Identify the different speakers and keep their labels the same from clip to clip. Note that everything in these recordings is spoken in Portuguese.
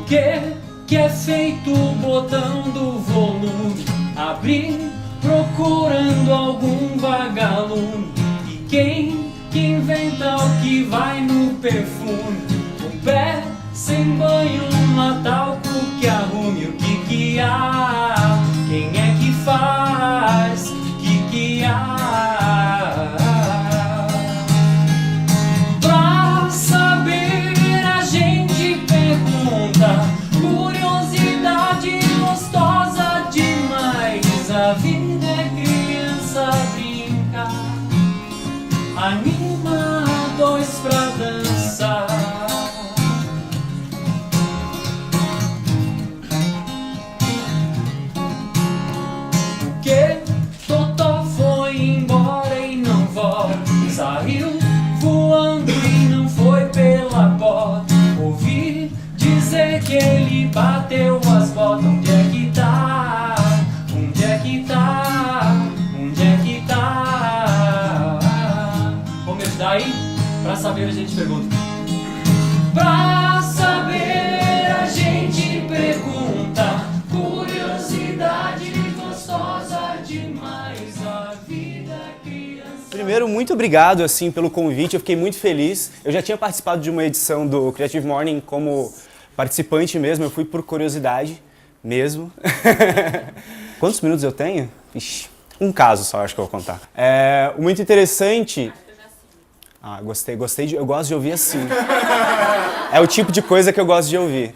Speaker 1: que é feito o botão do volume? Abrir, procurando algum vagalume. E quem que inventa o que vai no perfume? O pé sem banho, um talco que arrume. O que há? Quem é que faz? Que há? Pra saber a gente pergunta. Curiosidade gostosa demais. A vida é criança brinca, anima dois pra dançar. O que? Totó foi embora e não volta. Saiu voando e não foi pela porta. Ouvi dizer que ele bateu as botas. Onde é que tá? Onde é que tá? Onde é que tá? Vamos me ajudar aí? Pra saber a gente pergunta. Pra saber a gente pergunta. Curiosidade gostosa demais. A vida criança.
Speaker 2: Primeiro, muito obrigado assim pelo convite, eu fiquei muito feliz. Eu já tinha participado de uma edição do Creative Morning como participante mesmo, eu fui por curiosidade mesmo. Quantos minutos eu tenho? Ixi, um caso só acho que eu vou contar. O muito interessante... gostei, eu gosto de ouvir assim. É o tipo de coisa que eu gosto de ouvir.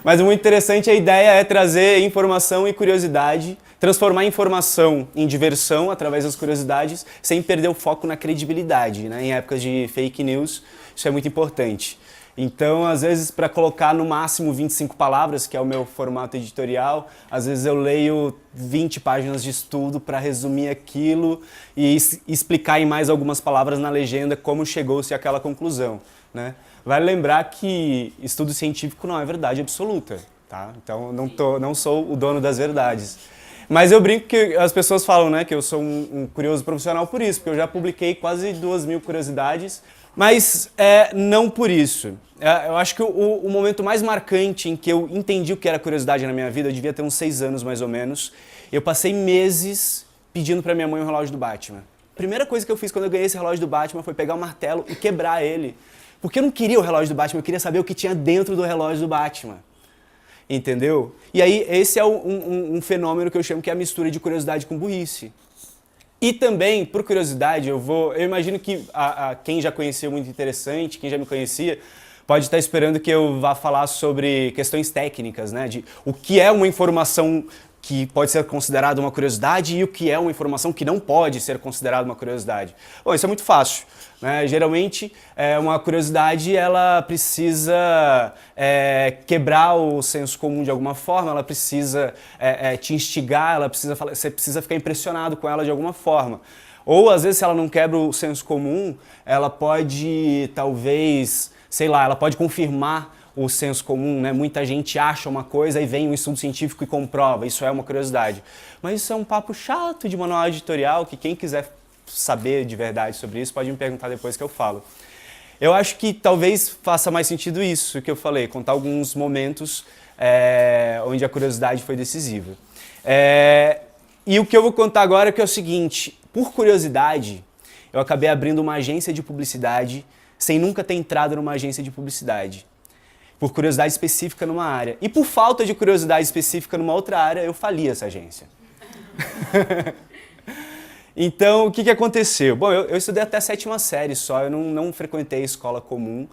Speaker 2: Mas o muito interessante, a ideia é trazer informação e curiosidade, transformar informação em diversão através das curiosidades, sem perder o foco na credibilidade, né? Em épocas de fake news, isso é muito importante. Então, às vezes, para colocar no máximo 25 palavras, que é o meu formato editorial, às vezes eu leio 20 páginas de estudo para resumir aquilo e explicar em mais algumas palavras na legenda como chegou-se àquela conclusão, né? Vale lembrar que estudo científico não é verdade absoluta, tá? Então, não sou o dono das verdades. Mas eu brinco que as pessoas falam, né, que eu sou um curioso profissional por isso, porque eu já publiquei quase 2.000 curiosidades, mas não por isso. Eu acho que o momento mais marcante em que eu entendi o que era curiosidade na minha vida, eu devia ter uns 6 anos mais ou menos, eu passei meses pedindo pra minha mãe um relógio do Batman. A primeira coisa que eu fiz quando eu ganhei esse relógio do Batman foi pegar o martelo e quebrar ele. Porque eu não queria o relógio do Batman, eu queria saber o que tinha dentro do relógio do Batman. Entendeu? E aí esse é um fenômeno que eu chamo que é a mistura de curiosidade com burrice. E também, por curiosidade, eu imagino que quem já conhecia Muito Interessante, quem já me conhecia, pode estar esperando que eu vá falar sobre questões técnicas, né? De o que é uma informação que pode ser considerada uma curiosidade e o que é uma informação que não pode ser considerada uma curiosidade. Bom, isso é muito fácil, né? Geralmente, uma curiosidade, ela precisa quebrar o senso comum de alguma forma, ela precisa te instigar, você precisa ficar impressionado com ela de alguma forma. Ou, às vezes, se ela não quebra o senso comum, ela pode, talvez, sei lá, ela pode confirmar o senso comum, né? Muita gente acha uma coisa e vem um estudo científico e comprova, isso é uma curiosidade. Mas isso é um papo chato de manual editorial, que quem quiser saber de verdade sobre isso pode me perguntar depois que eu falo. Eu acho que talvez faça mais sentido isso que eu falei, contar alguns momentos onde a curiosidade foi decisiva. E o que eu vou contar agora é que é o seguinte, por curiosidade, eu acabei abrindo uma agência de publicidade sem nunca ter entrado numa agência de publicidade. Por curiosidade específica numa área. E por falta de curiosidade específica numa outra área, eu fali essa agência. Então, o que aconteceu? Bom, eu estudei até a 7ª série só, eu não frequentei a escola comum.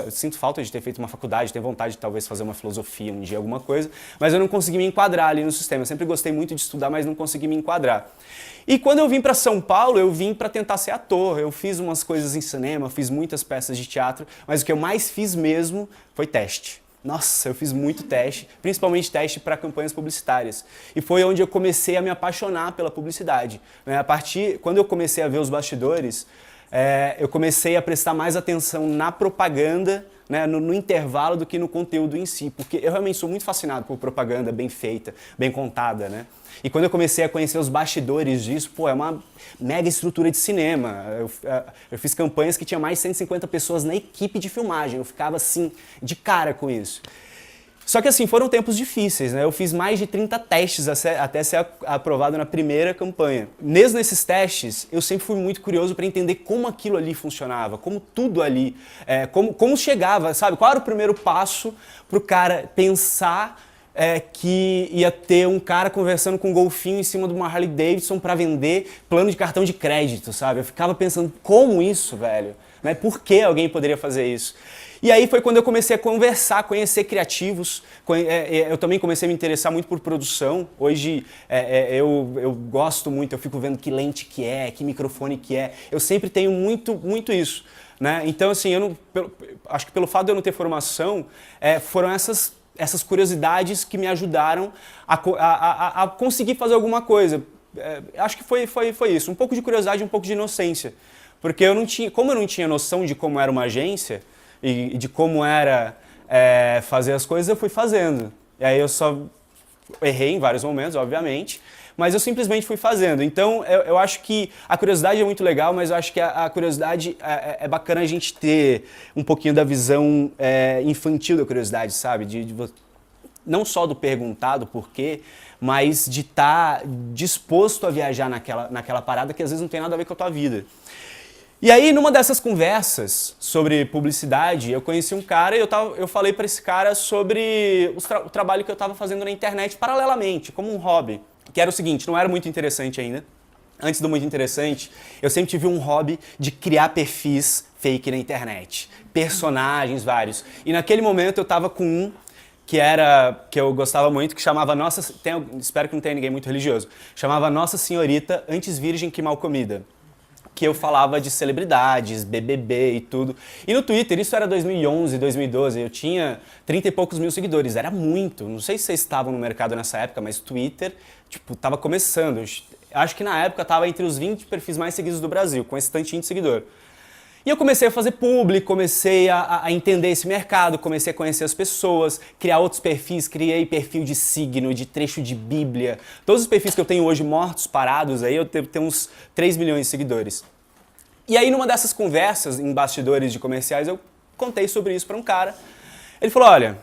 Speaker 2: Sinto falta de ter feito uma faculdade, tenho vontade de talvez fazer uma filosofia um dia, alguma coisa, mas eu não consegui me enquadrar ali no sistema. Eu sempre gostei muito de estudar, mas não consegui me enquadrar. E quando eu vim para São Paulo, eu vim para tentar ser ator. Eu fiz umas coisas em cinema, fiz muitas peças de teatro, mas o que eu mais fiz mesmo foi teste. Nossa, eu fiz muito teste, principalmente teste para campanhas publicitárias. E foi onde eu comecei a me apaixonar pela publicidade. Quando eu comecei a ver os bastidores, eu comecei a prestar mais atenção na propaganda né, no intervalo do que no conteúdo em si, porque eu realmente sou muito fascinado por propaganda bem feita, bem contada, né? E quando eu comecei a conhecer os bastidores disso, pô, é uma mega estrutura de cinema. Eu fiz campanhas que tinha mais de 150 pessoas na equipe de filmagem, eu ficava assim, de cara com isso. Só que assim, foram tempos difíceis, né? Eu fiz mais de 30 testes até ser aprovado na primeira campanha. Mesmo nesses testes, eu sempre fui muito curioso para entender como aquilo ali funcionava, como tudo ali, como chegava, sabe? Qual era o primeiro passo para o cara pensar que ia ter um cara conversando com um golfinho em cima de uma Harley Davidson para vender plano de cartão de crédito, sabe? Eu ficava pensando, como isso, velho? Né? Por que alguém poderia fazer isso? E aí foi quando eu comecei a conversar, conhecer criativos, eu também comecei a me interessar muito por produção. Hoje eu gosto muito, eu fico vendo que lente que que microfone que é. Eu sempre tenho muito isso, né? Então assim, acho que pelo fato de eu não ter formação, foram essas curiosidades que me ajudaram a conseguir fazer alguma coisa. Acho que foi isso, um pouco de curiosidade, um pouco de inocência. Porque como eu não tinha noção de como era uma agência, e de como era fazer as coisas, eu fui fazendo. E aí eu só errei em vários momentos, obviamente, mas eu simplesmente fui fazendo. Então eu acho que a curiosidade é muito legal, mas eu acho que a curiosidade é bacana a gente ter um pouquinho da visão infantil da curiosidade, sabe? Não só do perguntar, do porquê, mas de estar disposto a viajar naquela parada que às vezes não tem nada a ver com a tua vida. E aí, numa dessas conversas sobre publicidade, eu conheci um cara e eu falei para esse cara sobre o trabalho que eu estava fazendo na internet paralelamente, como um hobby. Que era o seguinte, não era muito interessante ainda. Antes do muito interessante, eu sempre tive um hobby de criar perfis fake na internet. Personagens vários. E naquele momento eu estava com um que eu gostava muito, que chamava espero que não tenha ninguém muito religioso, chamava Nossa Senhorita Antes Virgem que Mal Comida. Que eu falava de celebridades, BBB e tudo. E no Twitter, isso era 2011, 2012, eu tinha 30 e poucos mil seguidores, era muito. Não sei se vocês estavam no mercado nessa época, mas Twitter, tava começando. Acho que na época tava entre os 20 perfis mais seguidos do Brasil, com esse tantinho de seguidor. E eu comecei a fazer publi, comecei a entender esse mercado, comecei a conhecer as pessoas, criar outros perfis, criei perfil de signo, de trecho de Bíblia. Todos os perfis que eu tenho hoje mortos, parados, aí eu tenho uns 3 milhões de seguidores. E aí numa dessas conversas em bastidores de comerciais, eu contei sobre isso para um cara. Ele falou, olha,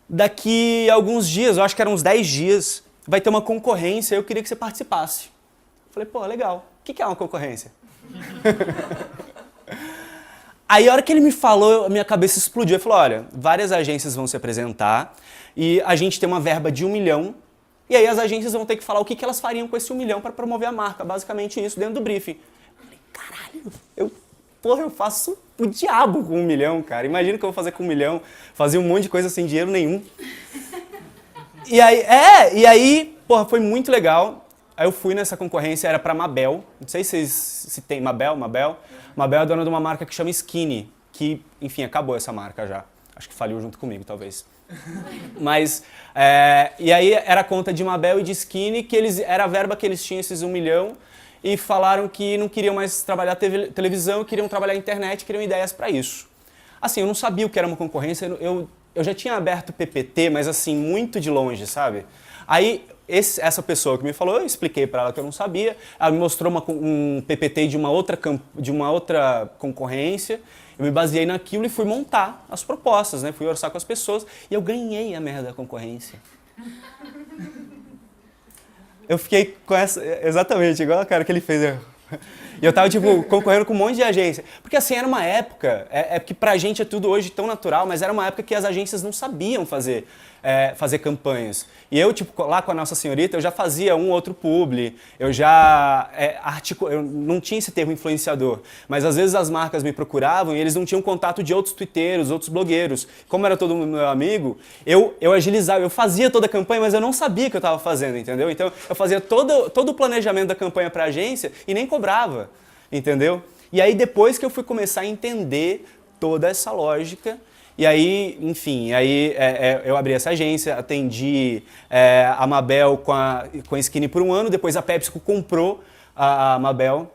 Speaker 2: daqui a alguns dias, eu acho que eram uns 10 dias, vai ter uma concorrência, eu queria que você participasse. Eu falei, pô, legal. O que é uma concorrência? Aí a hora que ele me falou, a minha cabeça explodiu. Ele falou, olha, várias agências vão se apresentar e a gente tem uma verba de 1 milhão e aí as agências vão ter que falar o que elas fariam com esse 1 milhão para promover a marca. Basicamente isso, dentro do briefing. Eu falei, caralho, eu faço o diabo com 1 milhão, cara. Imagina o que eu vou fazer com 1 milhão, fazer um monte de coisa sem dinheiro nenhum. E aí, porra, foi muito legal. Aí eu fui nessa concorrência, era pra Mabel. Não sei se tem Mabel. Mabel é dona de uma marca que chama Skinny, que, enfim, acabou essa marca já. Acho que faliu junto comigo, talvez. Mas, e aí era a conta de Mabel e de Skinny, que era a verba que eles tinham, esses 1 milhão, e falaram que não queriam mais trabalhar televisão, queriam trabalhar internet, queriam ideias pra isso. Assim, eu não sabia o que era uma concorrência, eu já tinha aberto PPT, mas assim, muito de longe, sabe? Aí, essa pessoa que me falou, eu expliquei para ela que eu não sabia, ela me mostrou um PPT de uma outra concorrência, eu me baseei naquilo e fui montar as propostas, né? Fui orçar com as pessoas e eu ganhei a merda da concorrência. Eu fiquei com essa, exatamente, igual a cara que ele fez. E eu tava, concorrendo com um monte de agência. Porque assim, era uma época, que pra gente é tudo hoje tão natural, mas era uma época que as agências não sabiam fazer campanhas. E eu, lá com a Nossa Senhorita, eu já fazia um outro publi, eu já eu não tinha esse termo influenciador, mas às vezes as marcas me procuravam e eles não tinham contato de outros twitteiros, outros blogueiros. Como era todo meu amigo, eu agilizava, eu fazia toda a campanha, mas eu não sabia o que eu estava fazendo, entendeu? Então eu fazia todo o planejamento da campanha para a agência e nem cobrava, entendeu? E aí depois que eu fui começar a entender toda essa lógica, e aí, enfim, eu abri essa agência, atendi a Mabel com a Skinny por 1 ano, depois a PepsiCo comprou a Mabel.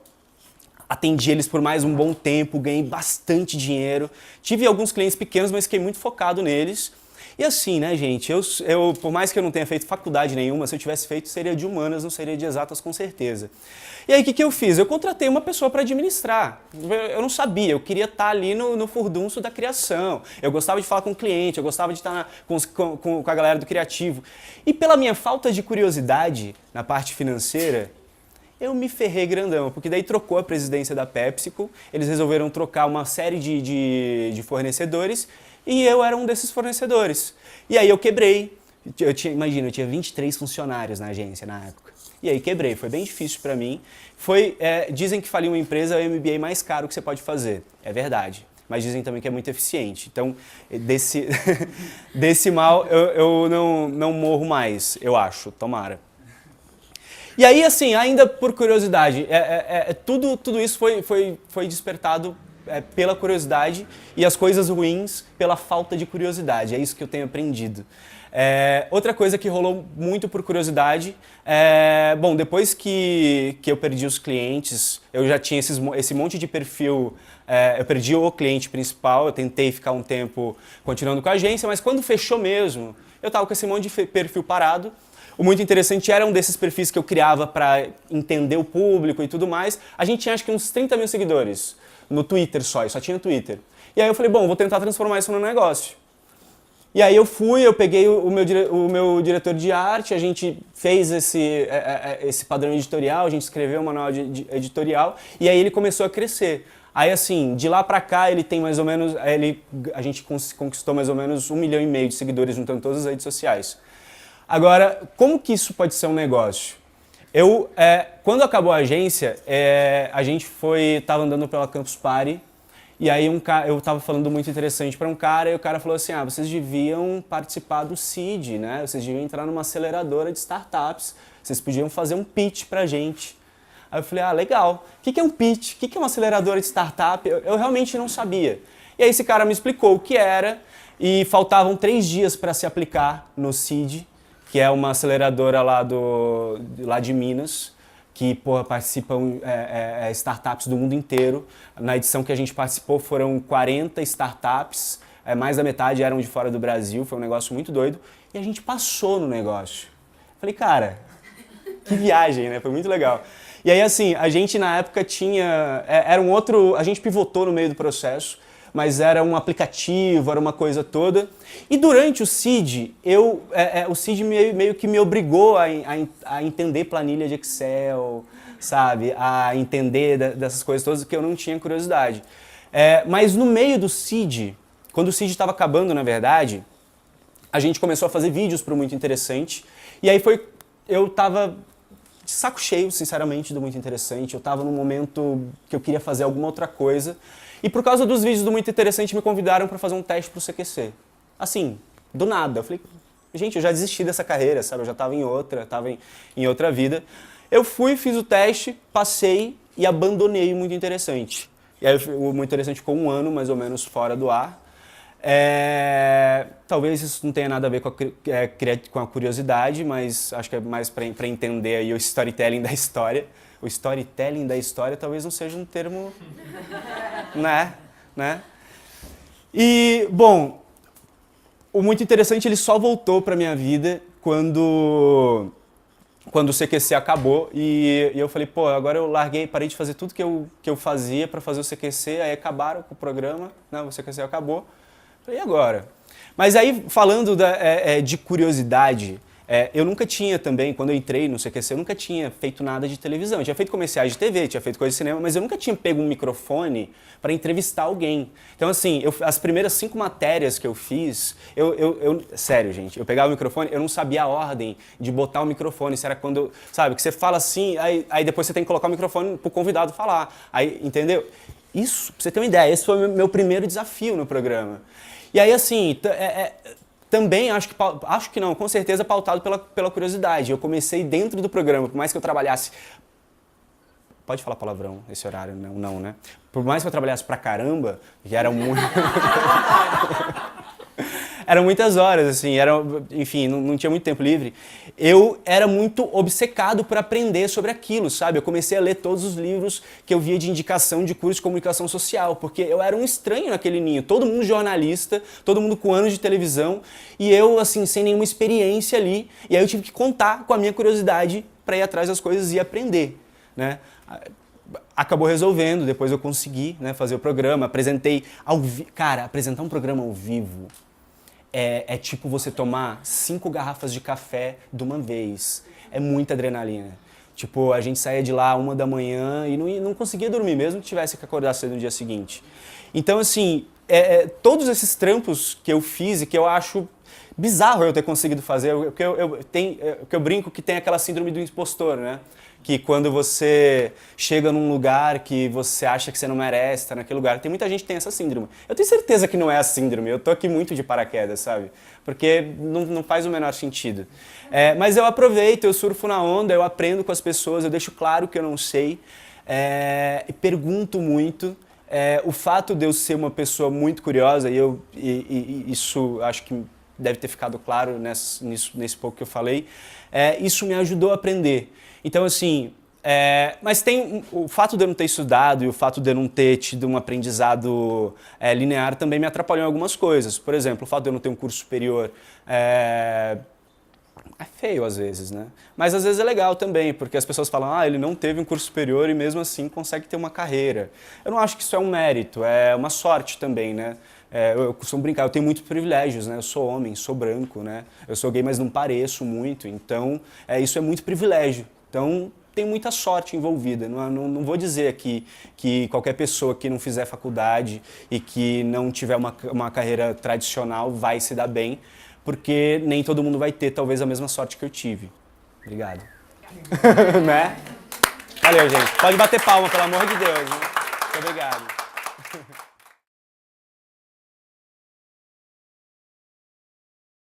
Speaker 2: atendi eles por mais um bom tempo, ganhei bastante dinheiro. Tive alguns clientes pequenos, mas fiquei muito focado neles. E assim, né, gente, por mais que eu não tenha feito faculdade nenhuma, se eu tivesse feito, seria de humanas, não seria de exatas com certeza. E aí, o que eu fiz? Eu contratei uma pessoa para administrar. Eu não sabia, eu queria estar ali no furdunço da criação. Eu gostava de falar com o cliente, eu gostava de estar com a galera do criativo. E pela minha falta de curiosidade na parte financeira, eu me ferrei grandão, porque daí trocou a presidência da PepsiCo, eles resolveram trocar uma série de fornecedores e eu era um desses fornecedores. E aí eu quebrei. Imagina, eu tinha 23 funcionários na agência na época. E aí quebrei, foi bem difícil para mim. Dizem que falir uma empresa é o MBA mais caro que você pode fazer, é verdade. Mas dizem também que é muito eficiente. Então, desse mal eu não morro mais, eu acho, tomara. E aí, assim, ainda por curiosidade, tudo isso foi despertado pela curiosidade e as coisas ruins pela falta de curiosidade. É isso que eu tenho aprendido. Outra coisa que rolou muito por curiosidade, bom, depois que eu perdi os clientes, eu já tinha esse monte de perfil, eu perdi o cliente principal, eu tentei ficar um tempo continuando com a agência, mas quando fechou mesmo, eu estava com esse monte de perfil parado. O muito interessante era um desses perfis que eu criava para entender o público e tudo mais. A gente tinha acho que uns 30 mil seguidores no Twitter só tinha Twitter. E aí eu falei, bom, vou tentar transformar isso num negócio. E aí eu peguei o meu diretor de arte, a gente fez esse padrão editorial, a gente escreveu um manual editorial e aí ele começou a crescer. Aí assim, de lá pra cá ele tem mais ou menos, a gente conquistou mais ou menos 1,5 milhão de seguidores juntando todas as redes sociais. Agora, como que isso pode ser um negócio? Quando acabou a agência, a gente estava andando pela Campus Party e aí eu estava falando muito interessante para um cara e o cara falou assim, vocês deviam participar do Seed, né? Vocês deviam entrar numa aceleradora de startups, vocês podiam fazer um pitch pra gente. Aí eu falei, legal. O que é um pitch? O que é uma aceleradora de startup? Eu realmente não sabia. E aí esse cara me explicou o que era e faltavam 3 dias para se aplicar no Seed, que é uma aceleradora lá de Minas, que participam startups do mundo inteiro. Na edição que a gente participou foram 40 startups, mais da metade eram de fora do Brasil, foi um negócio muito doido, e a gente passou no negócio. Falei, cara, que viagem, né? Foi muito legal. E aí, assim, a gente na época tinha... a gente pivotou no meio do processo, mas era um aplicativo, era uma coisa toda. E durante o Seed, o Seed meio que me obrigou a entender planilha de Excel, sabe? A entender dessas coisas todas que eu não tinha curiosidade. Mas no meio do Seed, quando o Seed estava acabando, na verdade, a gente começou a fazer vídeos para o Muito Interessante. E aí eu estava de saco cheio, sinceramente, do Muito Interessante. Eu estava num momento que eu queria fazer alguma outra coisa. E por causa dos vídeos do Muito Interessante, me convidaram para fazer um teste pro CQC. Assim, do nada. Eu falei, gente, eu já desisti dessa carreira, sabe? Eu já estava em outra vida. Eu fui, fiz o teste, passei e abandonei o Muito Interessante. E aí o Muito Interessante ficou 1 ano, mais ou menos, fora do ar. Talvez isso não tenha nada a ver com a curiosidade, mas acho que é mais para entender aí o storytelling da história. O storytelling da história talvez não seja um termo, né? E, bom, o Muito Interessante ele só voltou para minha vida quando o CQC acabou e eu falei, agora eu parei de fazer tudo que eu fazia para fazer o CQC, aí acabaram com o programa, né, o CQC acabou, falei, e agora? Mas aí, falando de curiosidade, eu nunca tinha também, quando eu entrei no CQC, eu nunca tinha feito nada de televisão. Eu tinha feito comerciais de TV, tinha feito coisa de cinema, mas eu nunca tinha pego um microfone para entrevistar alguém. Então, assim, as primeiras 5 matérias que eu fiz, sério, gente, eu pegava o microfone, eu não sabia a ordem de botar o microfone. Isso era quando, sabe, que você fala assim, aí depois você tem que colocar o microfone pro convidado falar. Aí, entendeu? Isso, pra você ter uma ideia, esse foi o meu primeiro desafio no programa. E aí, assim, também acho que não, com certeza pautado pela curiosidade. Eu comecei dentro do programa, por mais que eu trabalhasse... Pode falar palavrão nesse horário? Não, né? Por mais que eu trabalhasse pra caramba, que era muito... eram muitas horas, assim, enfim, não tinha muito tempo livre. Eu era muito obcecado por aprender sobre aquilo, sabe? Eu comecei a ler todos os livros que eu via de indicação de curso de comunicação social, porque eu era um estranho naquele ninho, todo mundo jornalista, todo mundo com anos de televisão, e eu, assim, sem nenhuma experiência ali, e aí eu tive que contar com a minha curiosidade para ir atrás das coisas e aprender, né? Acabou resolvendo, depois eu consegui, né, fazer o programa, apresentei ao vivo. Cara, apresentar um programa ao vivo é tipo você tomar 5 garrafas de café de uma vez. É muita adrenalina. Tipo, a gente saía de lá 1 da manhã e não conseguia dormir, mesmo que tivesse que acordar cedo no dia seguinte. Então, assim, todos esses trampos que eu fiz e que eu acho bizarro eu ter conseguido fazer, porque eu brinco que tem aquela síndrome do impostor, né? Que quando você chega num lugar que você acha que você não merece estar naquele lugar, tem muita gente que tem essa síndrome. Eu tenho certeza que não é a síndrome, eu tô aqui muito de paraquedas, sabe? Porque não faz o menor sentido. Mas eu aproveito, eu surfo na onda, eu aprendo com as pessoas, eu deixo claro que eu não sei, e pergunto muito. O fato de eu ser uma pessoa muito curiosa, e isso acho que deve ter ficado claro nesse pouco que eu falei, isso me ajudou a aprender. Então, assim, mas tem o fato de eu não ter estudado e o fato de eu não ter tido um aprendizado linear também me atrapalhou em algumas coisas. Por exemplo, o fato de eu não ter um curso superior é feio às vezes, né? Mas às vezes é legal também, porque as pessoas falam, ele não teve um curso superior e mesmo assim consegue ter uma carreira. Eu não acho que isso é um mérito, é uma sorte também, né? Eu costumo brincar, eu tenho muitos privilégios, né? Eu sou homem, sou branco, né? Eu sou gay, mas não pareço muito, então isso é muito privilégio. Então, tem muita sorte envolvida. Não vou dizer aqui que qualquer pessoa que não fizer faculdade e que não tiver uma carreira tradicional vai se dar bem, porque nem todo mundo vai ter, talvez, a mesma sorte que eu tive. Obrigado. Né? Valeu, gente. Pode bater palma, pelo amor de Deus. Né? Muito obrigado.